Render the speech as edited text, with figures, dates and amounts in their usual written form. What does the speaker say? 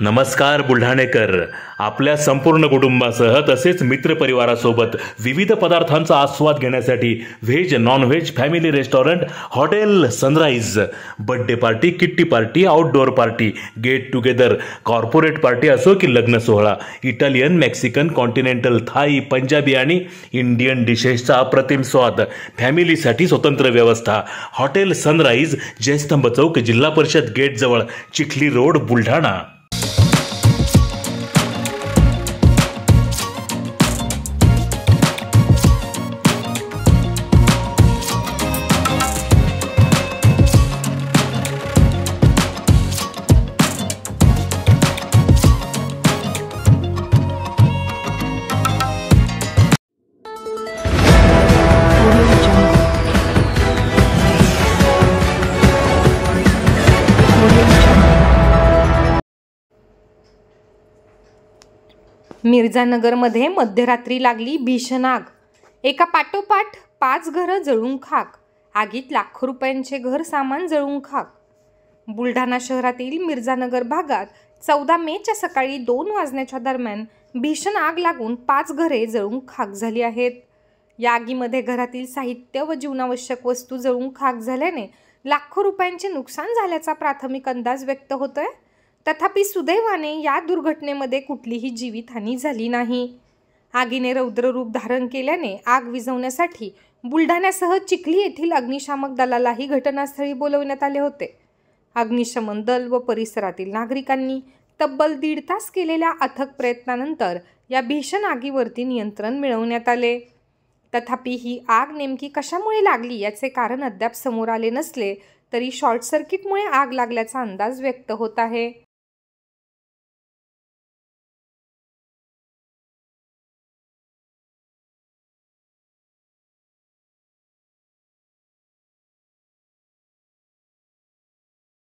नमस्कार बुलढाणेकर. आपल्या संपूर्ण कुटुंबासह तसेच मित्रपरिवारासोबत विविध पदार्थांचा आस्वाद घेण्यासाठी veg non veg family restaurant hotel Sunrise. Birthday party, kitty party, outdoor party, get together, corporate party असो की लग्न सोहळा, Italian, Mexican, continental, Thai, Punjabi आणि इंडियन डिशेसचा अप्रतिम स्वाद. फॅमिलीसाठी स्वतंत्र व्यवस्था. हॉटेल सनराइज, जयस्तंभ चौक, जिल्हा परिषद गेट जवळ, चिखली रोड, बुलढाणा. मिर्झानगरमध्ये मध्यरात्री लागली भीषण आग. एका पाठोपाठ 5 घरं जळून खाक. आगीत लाखो रुपयांचे घर सामान जळून खाक. बुलढाणा शहरातील मिर्झानगर भागात 14 मेच्या सकाळी 2 वाजण्याच्या दरम्यान भीषण आग लागून 5 घरे जळून खाक झाली आहेत. या आगीमध्ये घरातील साहित्य व जीवनावश्यक वस्तू जळून खाक झाल्याने लाखो रुपयांचे नुकसान झाल्याचा प्राथमिक अंदाज व्यक्त होतोय. तथापि सुदैवाने या दुर्घटनेमध्ये कुठलीही जीवितहानी झाली नाही. आगीने रौद्र रूप धारण केल्याने आग विझवण्यासाठी बुलढाण्यासह चिखली येथील अग्निशामक दलालाही घटनास्थळी बोलवण्यात आले होते. अग्निशमन दल व परिसरातील नागरिकांनी तब्बल 1.5 तास केलेल्या अथक प्रयत्नानंतर या भीषण आगीवरती नियंत्रण मिळवण्यात आले. तथापि ही आग नेमकी कशामुळे लागली याचे कारण अद्याप समोर आले नसले तरी शॉर्ट सर्किटमुळे आग लागल्याचा अंदाज व्यक्त होत आहे.